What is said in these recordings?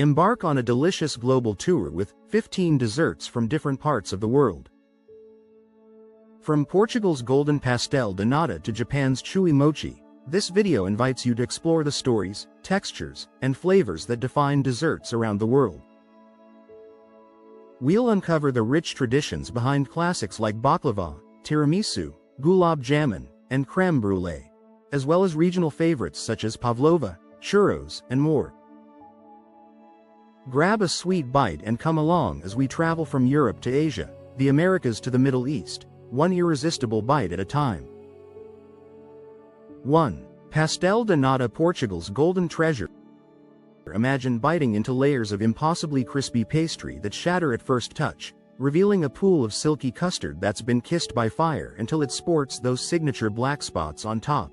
Embark on a delicious global tour with 15 desserts from different parts of the world. From Portugal's golden pastel de nata to Japan's chewy mochi, this video invites you to explore the stories, textures, and flavors that define desserts around the world. We'll uncover the rich traditions behind classics like baklava, tiramisu, gulab jamun, and crème brûlée, as well as regional favorites such as pavlova, churros, and more. Grab a sweet bite and come along as we travel from Europe to Asia, the Americas to the Middle East, one irresistible bite at a time. 1. Pastel de nata, Portugal's golden treasure. Imagine biting into layers of impossibly crispy pastry that shatter at first touch, revealing a pool of silky custard that's been kissed by fire until it sports those signature black spots on top.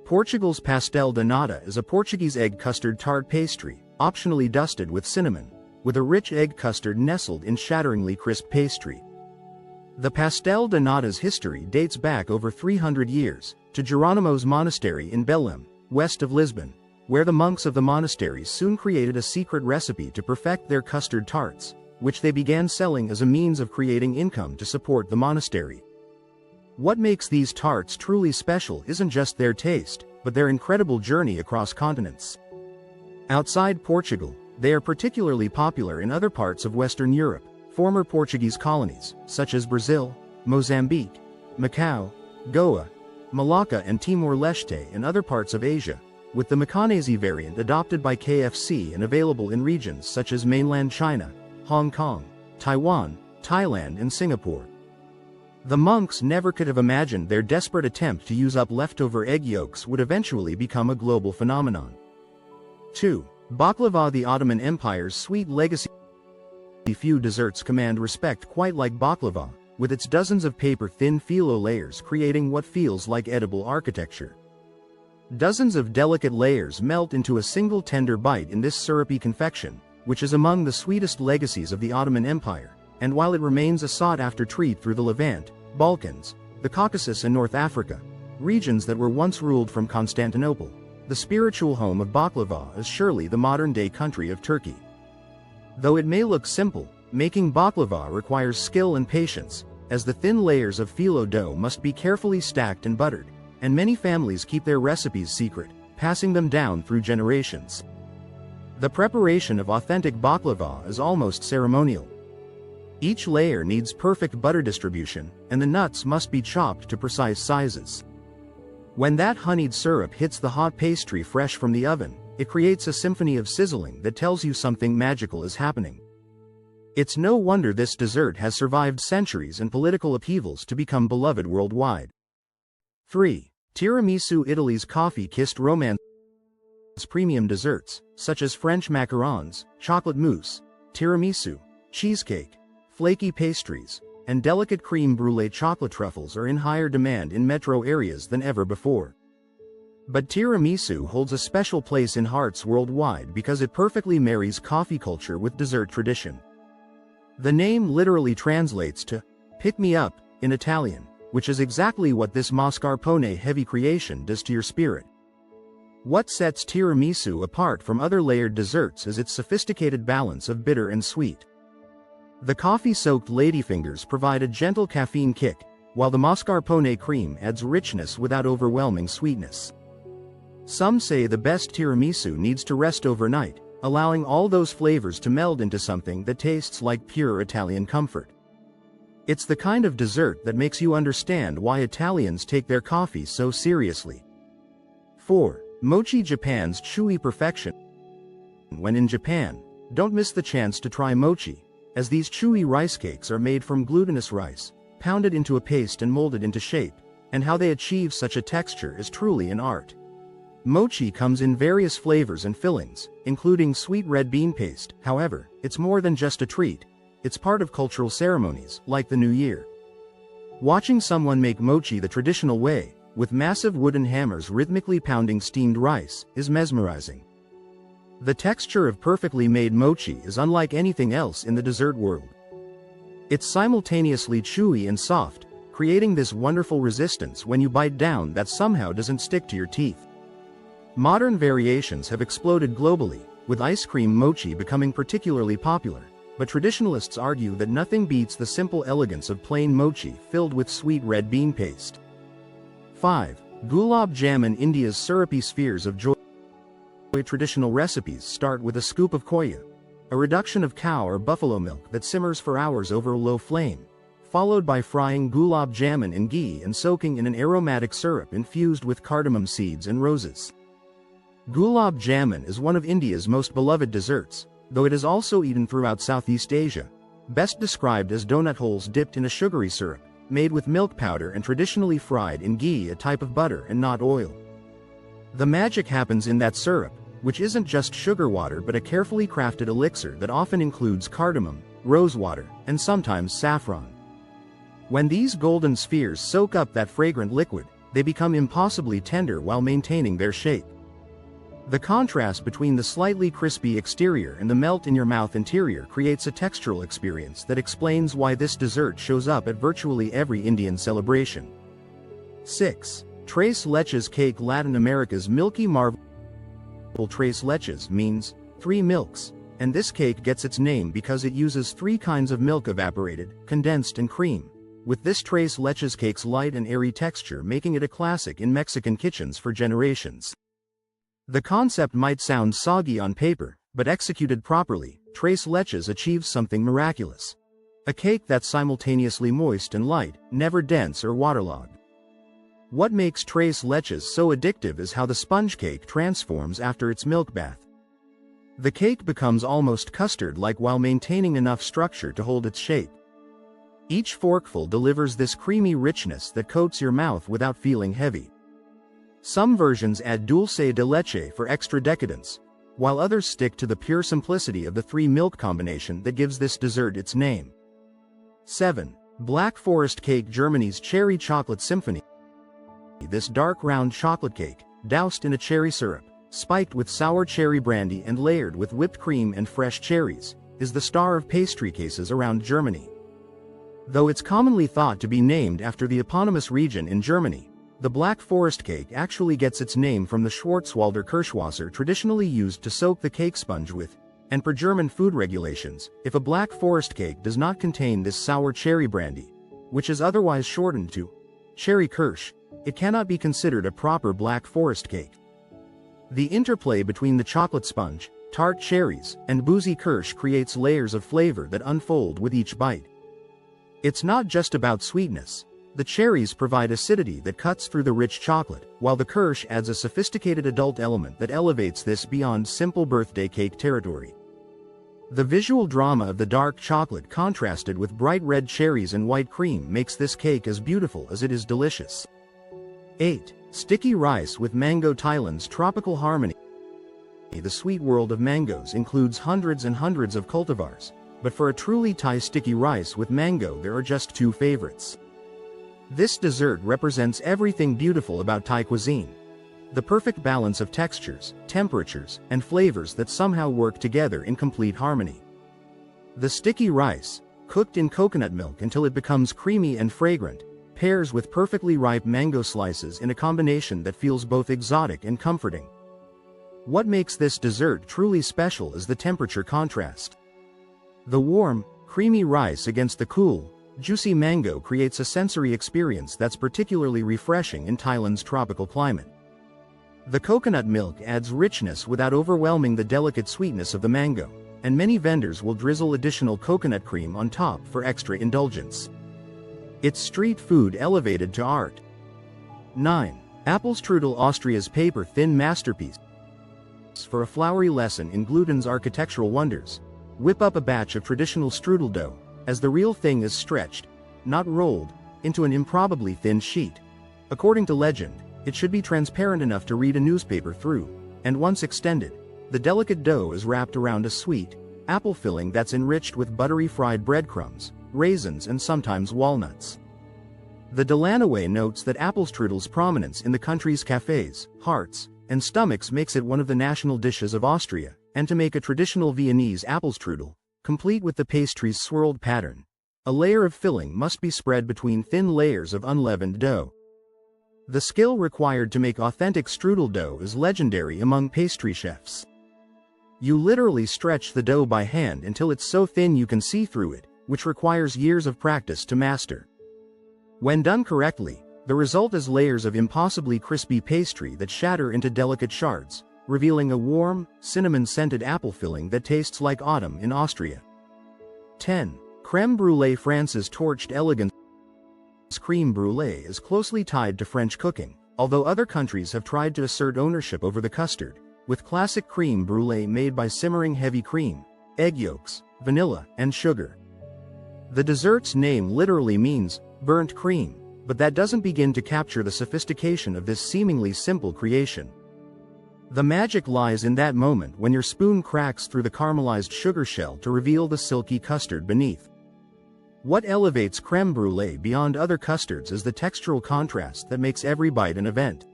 Portugal's pastel de nata is a Portuguese egg custard tart pastry, optionally dusted with cinnamon, with a rich egg custard nestled in shatteringly crisp pastry. The pastel de nata's history dates back over 300 years, to Geronimo's monastery in Belém, west of Lisbon, where the monks of the monastery soon created a secret recipe to perfect their custard tarts, which they began selling as a means of creating income to support the monastery. What makes these tarts truly special isn't just their taste, but their incredible journey across continents. Outside Portugal, they are particularly popular in other parts of Western Europe, former Portuguese colonies, such as Brazil, Mozambique, Macau, Goa, Malacca and Timor-Leste, and other parts of Asia, with the Macanese variant adopted by KFC and available in regions such as mainland China, Hong Kong, Taiwan, Thailand and Singapore. The monks never could have imagined their desperate attempt to use up leftover egg yolks would eventually become a global phenomenon. 2. Baklava, the Ottoman Empire's sweet legacy. Few desserts command respect quite like baklava, with its dozens of paper-thin phyllo layers creating what feels like edible architecture. Dozens of delicate layers melt into a single tender bite in this syrupy confection, which is among the sweetest legacies of the Ottoman Empire, and while it remains a sought-after treat through the Levant, Balkans, the Caucasus and North Africa, regions that were once ruled from Constantinople, the spiritual home of baklava is surely the modern-day country of Turkey. Though it may look simple, making baklava requires skill and patience, as the thin layers of phyllo dough must be carefully stacked and buttered, and many families keep their recipes secret, passing them down through generations. The preparation of authentic baklava is almost ceremonial. Each layer needs perfect butter distribution, and the nuts must be chopped to precise sizes. When that honeyed syrup hits the hot pastry fresh from the oven, it creates a symphony of sizzling that tells you something magical is happening. It's no wonder this dessert has survived centuries and political upheavals to become beloved worldwide. 3. Tiramisu, Italy's coffee-kissed romance. Premium desserts, such as French macarons, chocolate mousse, tiramisu, cheesecake, flaky pastries, and delicate crème brûlée chocolate truffles are in higher demand in metro areas than ever before. But tiramisu holds a special place in hearts worldwide because it perfectly marries coffee culture with dessert tradition. The name literally translates to pick me up in Italian, which is exactly what this mascarpone heavy creation does to your spirit. What sets tiramisu apart from other layered desserts is its sophisticated balance of bitter and sweet. The coffee-soaked ladyfingers provide a gentle caffeine kick, while the mascarpone cream adds richness without overwhelming sweetness. Some say the best tiramisu needs to rest overnight, allowing all those flavors to meld into something that tastes like pure Italian comfort. It's the kind of dessert that makes you understand why Italians take their coffee so seriously. 4. Mochi, Japan's chewy perfection. When in Japan, don't miss the chance to try mochi, as these chewy rice cakes are made from glutinous rice, pounded into a paste and molded into shape, and how they achieve such a texture is truly an art. Mochi comes in various flavors and fillings, including sweet red bean paste. However, it's more than just a treat. It's part of cultural ceremonies, like the New Year. Watching someone make mochi the traditional way, with massive wooden hammers rhythmically pounding steamed rice, is mesmerizing. The texture of perfectly made mochi is unlike anything else in the dessert world. It's simultaneously chewy and soft, creating this wonderful resistance when you bite down that somehow doesn't stick to your teeth. Modern variations have exploded globally, with ice cream mochi becoming particularly popular, but traditionalists argue that nothing beats the simple elegance of plain mochi filled with sweet red bean paste. 5. Gulab Jamun. India's syrupy spheres of joy. Traditional recipes start with a scoop of khoya, a reduction of cow or buffalo milk that simmers for hours over a low flame, followed by frying gulab jamun in ghee and soaking in an aromatic syrup infused with cardamom seeds and roses. Gulab jamun is one of India's most beloved desserts, though it is also eaten throughout Southeast Asia, best described as donut holes dipped in a sugary syrup, made with milk powder and traditionally fried in ghee, a type of butter and not oil. The magic happens in that syrup, which isn't just sugar water but a carefully crafted elixir that often includes cardamom, rosewater, and sometimes saffron. When these golden spheres soak up that fragrant liquid, they become impossibly tender while maintaining their shape. The contrast between the slightly crispy exterior and the melt-in-your-mouth interior creates a textural experience that explains why this dessert shows up at virtually every Indian celebration. 6. Tres leches cake. Latin America's milky marvel. Tres leches means 3 milks, and this cake gets its name because it uses 3 kinds of milk, evaporated, condensed and cream, with this tres leches cake's light and airy texture making it a classic in Mexican kitchens for generations. The concept might sound soggy on paper, but executed properly, tres leches achieves something miraculous. A cake that's simultaneously moist and light, never dense or waterlogged. What makes tres leches so addictive is how the sponge cake transforms after its milk bath. The cake becomes almost custard-like while maintaining enough structure to hold its shape. Each forkful delivers this creamy richness that coats your mouth without feeling heavy. Some versions add dulce de leche for extra decadence, while others stick to the pure simplicity of the 3-milk combination that gives this dessert its name. 7. Black Forest cake. Germany's cherry chocolate symphony. This dark round chocolate cake, doused in a cherry syrup, spiked with sour cherry brandy and layered with whipped cream and fresh cherries, is the star of pastry cases around Germany. Though it's commonly thought to be named after the eponymous region in Germany, the Black Forest cake actually gets its name from the Schwarzwälder Kirschwasser traditionally used to soak the cake sponge with, and per German food regulations, if a Black Forest cake does not contain this sour cherry brandy, which is otherwise shortened to cherry kirsch, it cannot be considered a proper Black Forest cake. The interplay between the chocolate sponge, tart cherries, and boozy kirsch creates layers of flavor that unfold with each bite. It's not just about sweetness. The cherries provide acidity that cuts through the rich chocolate, while the kirsch adds a sophisticated adult element that elevates this beyond simple birthday cake territory. The visual drama of the dark chocolate contrasted with bright red cherries and white cream makes this cake as beautiful as it is delicious. 8. Sticky rice with mango. Thailand's tropical harmony. The sweet world of mangoes includes hundreds and hundreds of cultivars, but for a truly Thai sticky rice with mango there are just 2 favorites. This dessert represents everything beautiful about Thai cuisine. The perfect balance of textures, temperatures, and flavors that somehow work together in complete harmony. The sticky rice, cooked in coconut milk until it becomes creamy and fragrant, pairs with perfectly ripe mango slices in a combination that feels both exotic and comforting. What makes this dessert truly special is the temperature contrast. The warm, creamy rice against the cool, juicy mango creates a sensory experience that's particularly refreshing in Thailand's tropical climate. The coconut milk adds richness without overwhelming the delicate sweetness of the mango, and many vendors will drizzle additional coconut cream on top for extra indulgence. It's street food elevated to art. 9. Apfelstrudel. Austria's paper-thin masterpiece. For a flowery lesson in gluten's architectural wonders, whip up a batch of traditional strudel dough, as the real thing is stretched, not rolled, into an improbably thin sheet. According to legend, it should be transparent enough to read a newspaper through, and once extended, the delicate dough is wrapped around a sweet, apple filling that's enriched with buttery fried breadcrumbs, raisins and sometimes walnuts. The Delanaway notes that apfelstrudel's prominence in the country's cafes, hearts, and stomachs makes it one of the national dishes of Austria, and to make a traditional Viennese apfelstrudel, complete with the pastry's swirled pattern, a layer of filling must be spread between thin layers of unleavened dough. The skill required to make authentic strudel dough is legendary among pastry chefs. You literally stretch the dough by hand until it's so thin you can see through it, which requires years of practice to master. When done correctly, the result is layers of impossibly crispy pastry that shatter into delicate shards, revealing a warm, cinnamon-scented apple filling that tastes like autumn in Austria. 10. Crème brûlée. France's torched elegance crème brûlée is closely tied to French cooking, although other countries have tried to assert ownership over the custard, with classic crème brûlée made by simmering heavy cream, egg yolks, vanilla, and sugar. The dessert's name literally means burnt cream, but that doesn't begin to capture the sophistication of this seemingly simple creation. The magic lies in that moment when your spoon cracks through the caramelized sugar shell to reveal the silky custard beneath. What elevates crème brûlée beyond other custards is the textural contrast that makes every bite an event.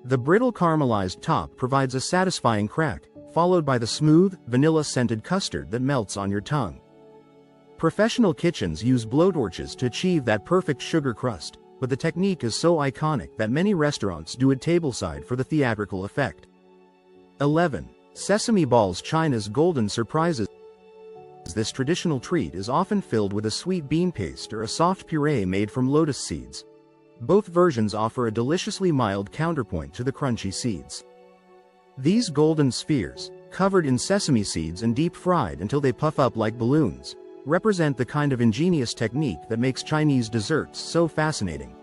The brittle caramelized top provides a satisfying crack, followed by the smooth, vanilla-scented custard that melts on your tongue. Professional kitchens use blowtorches to achieve that perfect sugar crust, but the technique is so iconic that many restaurants do it tableside for the theatrical effect. 11. Sesame balls. China's golden surprises. This traditional treat is often filled with a sweet bean paste or a soft puree made from lotus seeds. Both versions offer a deliciously mild counterpoint to the crunchy seeds. These golden spheres, covered in sesame seeds and deep-fried until they puff up like balloons, represent the kind of ingenious technique that makes Chinese desserts so fascinating.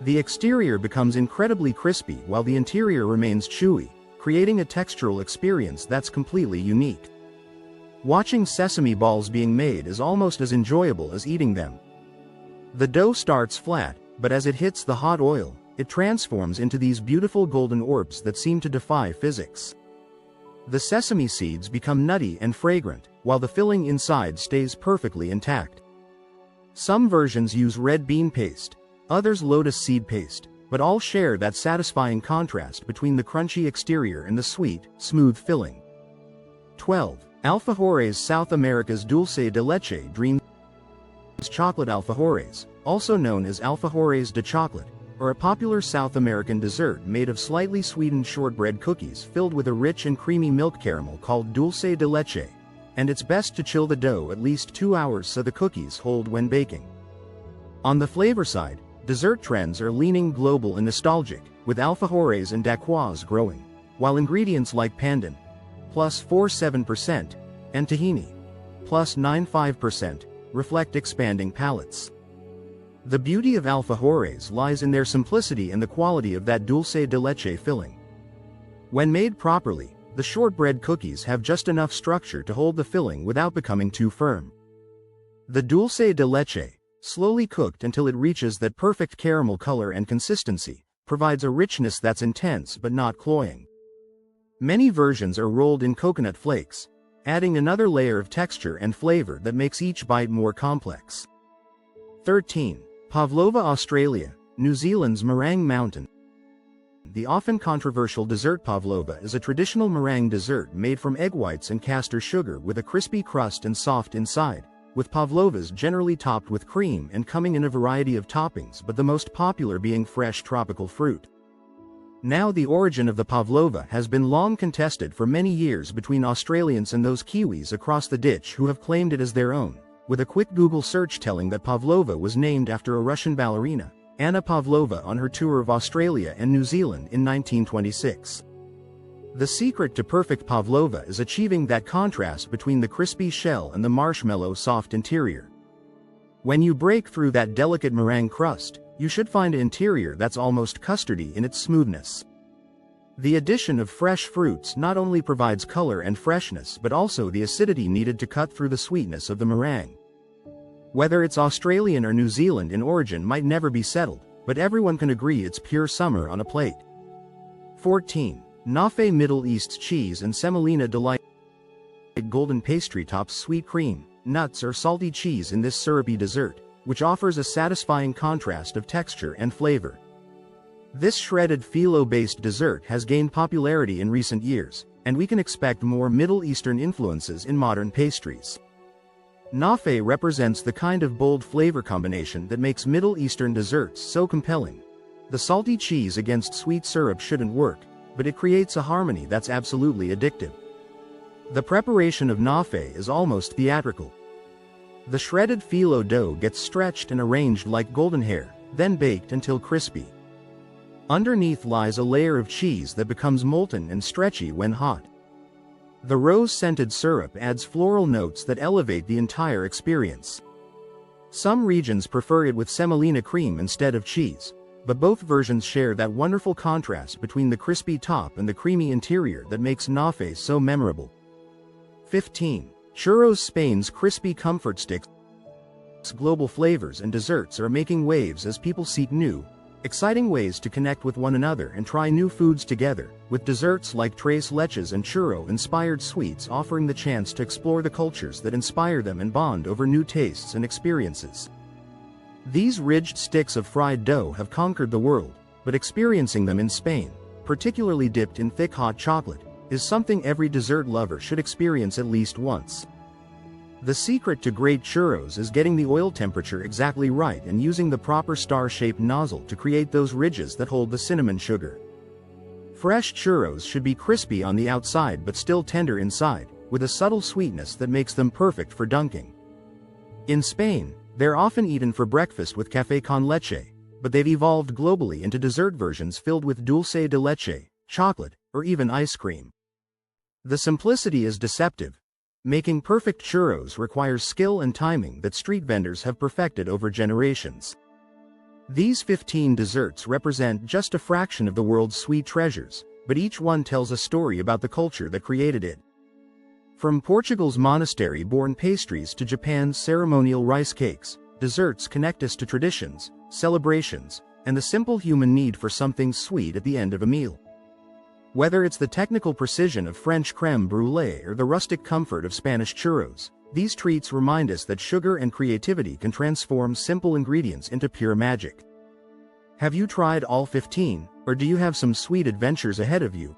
The exterior becomes incredibly crispy while the interior remains chewy, creating a textural experience that's completely unique. Watching sesame balls being made is almost as enjoyable as eating them. The dough starts flat, but as it hits the hot oil, it transforms into these beautiful golden orbs that seem to defy physics. The sesame seeds become nutty and fragrant, while the filling inside stays perfectly intact. Some versions use red bean paste, others lotus seed paste, but all share that satisfying contrast between the crunchy exterior and the sweet, smooth filling. 12. Alfajores. South America's dulce de leche dreams. Chocolate alfajores, also known as alfajores de chocolate, are a popular South American dessert made of slightly sweetened shortbread cookies filled with a rich and creamy milk caramel called dulce de leche, and it's best to chill the dough at least 2 hours so the cookies hold when baking. On the flavor side, dessert trends are leaning global and nostalgic, with alfajores and daquoise growing, while ingredients like pandan, plus 47%, and tahini, plus 95%, reflect expanding palates. The beauty of alfajores lies in their simplicity and the quality of that dulce de leche filling. When made properly, the shortbread cookies have just enough structure to hold the filling without becoming too firm. The dulce de leche, slowly cooked until it reaches that perfect caramel color and consistency, provides a richness that's intense but not cloying. Many versions are rolled in coconut flakes, adding another layer of texture and flavor that makes each bite more complex. 13. Pavlova. Australia, New Zealand's meringue mountain. The often controversial dessert pavlova is a traditional meringue dessert made from egg whites and castor sugar with a crispy crust and soft inside, with pavlovas generally topped with cream and coming in a variety of toppings, but the most popular being fresh tropical fruit. Now, the origin of the pavlova has been long contested for many years between Australians and those Kiwis across the ditch who have claimed it as their own, with a quick Google search telling that pavlova was named after a Russian ballerina, Anna Pavlova, on her tour of Australia and New Zealand in 1926. The secret to perfect pavlova is achieving that contrast between the crispy shell and the marshmallow soft interior. When you break through that delicate meringue crust, you should find an interior that's almost custardy in its smoothness. The addition of fresh fruits not only provides color and freshness but also the acidity needed to cut through the sweetness of the meringue. Whether it's Australian or New Zealand in origin might never be settled, but everyone can agree it's pure summer on a plate. 14. Nafe. Middle East's cheese and semolina delight. Golden pastry tops sweet cream, nuts or salty cheese in this syrupy dessert, which offers a satisfying contrast of texture and flavor. This shredded phyllo-based dessert has gained popularity in recent years, and we can expect more Middle Eastern influences in modern pastries. Nafe represents the kind of bold flavor combination that makes Middle Eastern desserts so compelling. The salty cheese against sweet syrup shouldn't work, but it creates a harmony that's absolutely addictive. The preparation of nafe is almost theatrical. The shredded phyllo dough gets stretched and arranged like golden hair, then baked until crispy. Underneath lies a layer of cheese that becomes molten and stretchy when hot. The rose-scented syrup adds floral notes that elevate the entire experience. Some regions prefer it with semolina cream instead of cheese, but both versions share that wonderful contrast between the crispy top and the creamy interior that makes nafe so memorable. 15. Churros. Spain's crispy comfort sticks. Global flavors and desserts are making waves as people seek new, exciting ways to connect with one another and try new foods together, with desserts like tres leches and churro-inspired sweets offering the chance to explore the cultures that inspire them and bond over new tastes and experiences. These ridged sticks of fried dough have conquered the world, but experiencing them in Spain, particularly dipped in thick hot chocolate, is something every dessert lover should experience at least once. The secret to great churros is getting the oil temperature exactly right and using the proper star-shaped nozzle to create those ridges that hold the cinnamon sugar. Fresh churros should be crispy on the outside but still tender inside, with a subtle sweetness that makes them perfect for dunking. In Spain, they're often eaten for breakfast with café con leche, but they've evolved globally into dessert versions filled with dulce de leche, chocolate, or even ice cream. The simplicity is deceptive. Making perfect churros requires skill and timing that street vendors have perfected over generations. These 15 desserts represent just a fraction of the world's sweet treasures, but each one tells a story about the culture that created it. From Portugal's monastery-born pastries to Japan's ceremonial rice cakes, desserts connect us to traditions, celebrations, and the simple human need for something sweet at the end of a meal. Whether it's the technical precision of French crème brûlée or the rustic comfort of Spanish churros, these treats remind us that sugar and creativity can transform simple ingredients into pure magic. Have you tried all 15, or do you have some sweet adventures ahead of you?